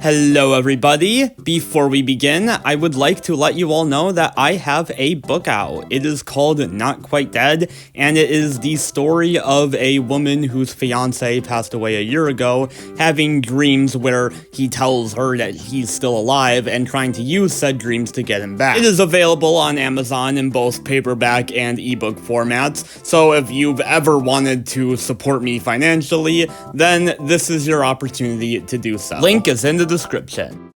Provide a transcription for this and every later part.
Hello everybody! Before we begin, I would like to let you all know that I have a book out. It is called Not Quite Dead, and it is the story of a woman whose fiancé passed away a year ago, having dreams where he tells her that he's still alive and trying to use said dreams to get him back. It is available on Amazon in both paperback and ebook formats, so if you've ever wanted to support me financially, then this is your opportunity to do so. Link is in the description.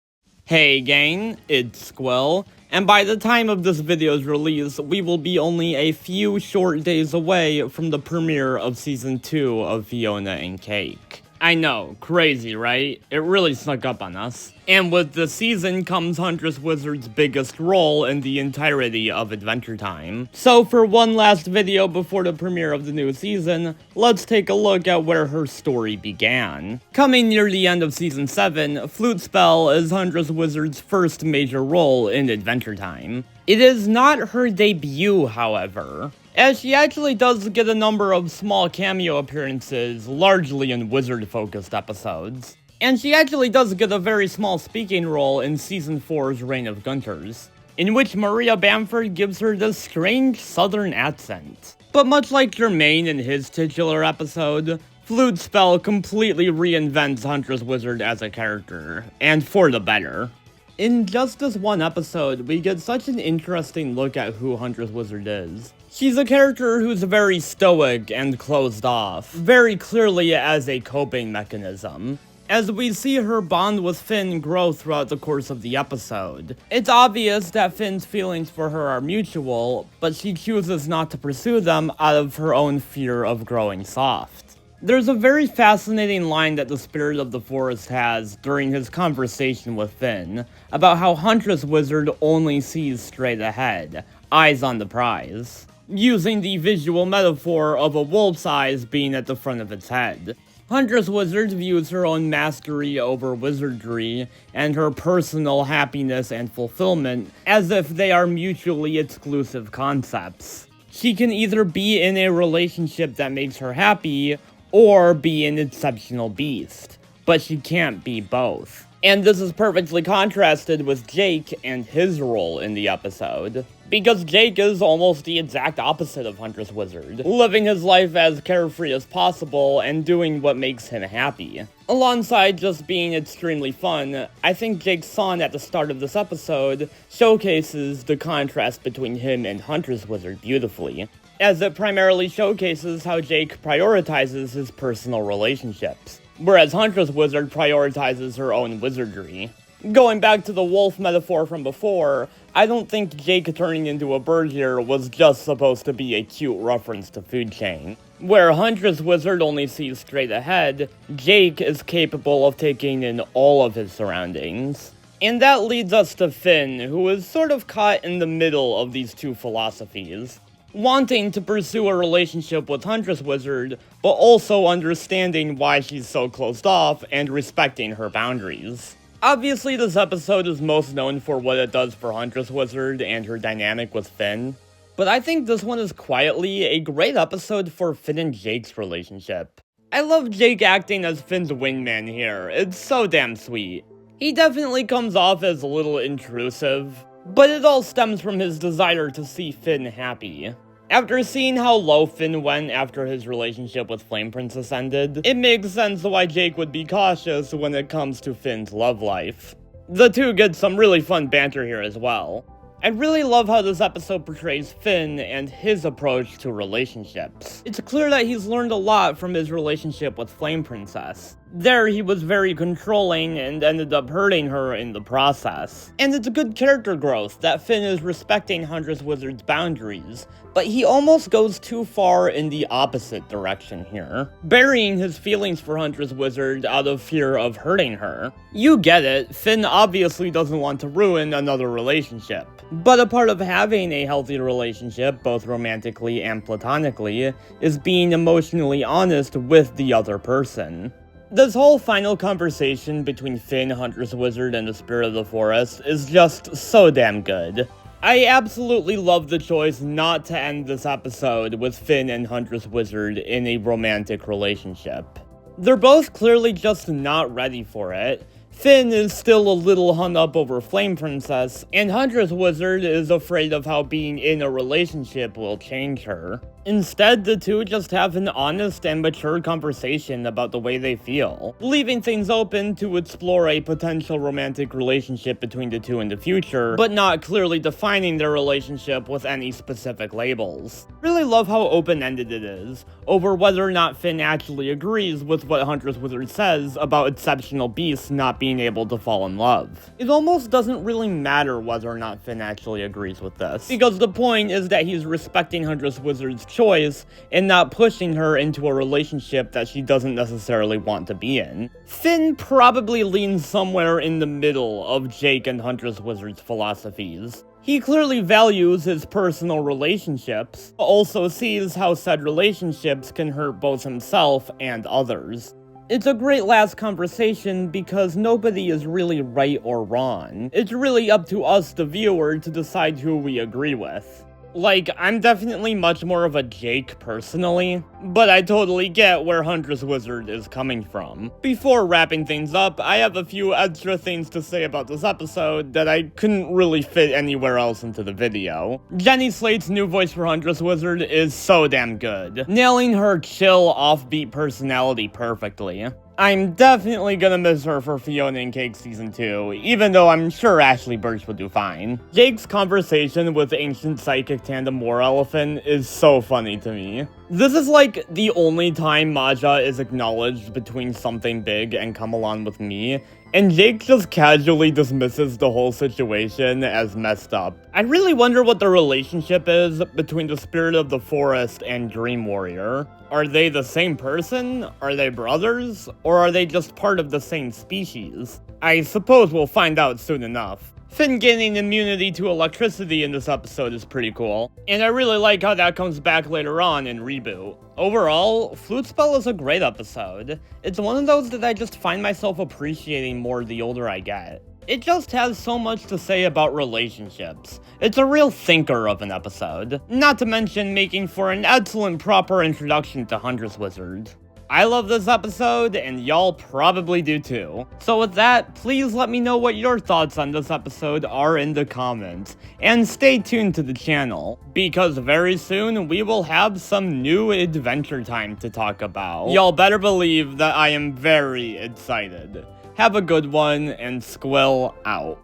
Hey gang, it's Squill, and by the time of this video's release, we will be only a few short days away from the premiere of Season 2 of Fiona and Cake. I know, crazy, right? It really snuck up on us. And with the season comes Huntress Wizard's biggest role in the entirety of Adventure Time. So for one last video before the premiere of the new season, let's take a look at where her story began. Coming near the end of Season 7, Flute Spell is Huntress Wizard's first major role in Adventure Time. It is not her debut, however, as she actually does get a number of small cameo appearances, largely in wizard-focused episodes. And she actually does get a very small speaking role in Season 4's Reign of Gunters, in which Maria Bamford gives her this strange southern accent. But much like Jermaine in his titular episode, Flute Spell completely reinvents Huntress Wizard as a character, and for the better. In just this one episode, we get such an interesting look at who Huntress Wizard is. She's a character who's very stoic and closed off, very clearly as a coping mechanism, as we see her bond with Finn grow throughout the course of the episode. It's obvious that Finn's feelings for her are mutual, but she chooses not to pursue them out of her own fear of growing soft. There's a very fascinating line that the Spirit of the Forest has during his conversation with Finn, about how Huntress Wizard only sees straight ahead, eyes on the prize, using the visual metaphor of a wolf's eyes being at the front of its head. Huntress Wizard views her own mastery over wizardry and her personal happiness and fulfillment as if they are mutually exclusive concepts. She can either be in a relationship that makes her happy, or be an exceptional beast, but she can't be both. And this is perfectly contrasted with Jake and his role in the episode, because Jake is almost the exact opposite of Huntress Wizard, living his life as carefree as possible and doing what makes him happy. Alongside just being extremely fun, I think Jake's song at the start of this episode showcases the contrast between him and Huntress Wizard beautifully, as it primarily showcases how Jake prioritizes his personal relationships, whereas Huntress Wizard prioritizes her own wizardry. Going back to the wolf metaphor from before, I don't think Jake turning into a bird here was just supposed to be a cute reference to Food Chain. Where Huntress Wizard only sees straight ahead, Jake is capable of taking in all of his surroundings. And that leads us to Finn, who is sort of caught in the middle of these two philosophies, wanting to pursue a relationship with Huntress Wizard, but also understanding why she's so closed off and respecting her boundaries. Obviously, this episode is most known for what it does for Huntress Wizard and her dynamic with Finn, but I think this one is quietly a great episode for Finn and Jake's relationship. I love Jake acting as Finn's wingman here, it's so damn sweet. He definitely comes off as a little intrusive, but it all stems from his desire to see Finn happy. After seeing how low Finn went after his relationship with Flame Princess ended, it makes sense why Jake would be cautious when it comes to Finn's love life. The two get some really fun banter here as well. I really love how this episode portrays Finn and his approach to relationships. It's clear that he's learned a lot from his relationship with Flame Princess. There, he was very controlling and ended up hurting her in the process. And it's a good character growth that Finn is respecting Huntress Wizard's boundaries, but he almost goes too far in the opposite direction here, burying his feelings for Huntress Wizard out of fear of hurting her. You get it, Finn obviously doesn't want to ruin another relationship. But a part of having a healthy relationship, both romantically and platonically, is being emotionally honest with the other person. This whole final conversation between Finn, Huntress Wizard, and the Spirit of the Forest is just so damn good. I absolutely love the choice not to end this episode with Finn and Huntress Wizard in a romantic relationship. They're both clearly just not ready for it, Finn is still a little hung up over Flame Princess, and Huntress Wizard is afraid of how being in a relationship will change her. Instead, the two just have an honest and mature conversation about the way they feel, leaving things open to explore a potential romantic relationship between the two in the future, but not clearly defining their relationship with any specific labels. Really love how open-ended it is, over whether or not Finn actually agrees with what Huntress Wizard says about exceptional beasts not being able to fall in love. It almost doesn't really matter whether or not Finn actually agrees with this, because the point is that he's respecting Huntress Wizard's choice and not pushing her into a relationship that she doesn't necessarily want to be in. Finn probably leans somewhere in the middle of Jake and Huntress Wizard's philosophies. He clearly values his personal relationships, but also sees how said relationships can hurt both himself and others. It's a great last conversation because nobody is really right or wrong. It's really up to us, the viewer, to decide who we agree with. Like, I'm definitely much more of a Jake personally, but I totally get where Huntress Wizard is coming from. Before wrapping things up, I have a few extra things to say about this episode that I couldn't really fit anywhere else into the video. Jenny Slate's new voice for Huntress Wizard is so damn good, nailing her chill, offbeat personality perfectly. I'm definitely gonna miss her for Fiona and Cake Season 2, even though I'm sure Ashley Birch will do fine. Jake's conversation with ancient psychic tandem War Elephant is so funny to me. This is like the only time Maja is acknowledged between something big and Come Along With Me, and Jake just casually dismisses the whole situation as messed up. I really wonder what the relationship is between the Spirit of the Forest and Dream Warrior. Are they the same person? Are they brothers? Or are they just part of the same species? I suppose we'll find out soon enough. Finn gaining immunity to electricity in this episode is pretty cool, and I really like how that comes back later on in Reboot. Overall, Flute Spell is a great episode. It's one of those that I just find myself appreciating more the older I get. It just has so much to say about relationships. It's a real thinker of an episode, not to mention making for an excellent proper introduction to Huntress Wizard. I love this episode, and y'all probably do too. So with that, please let me know what your thoughts on this episode are in the comments, and stay tuned to the channel, because very soon we will have some new Adventure Time to talk about. Y'all better believe that I am very excited. Have a good one, and Squill out.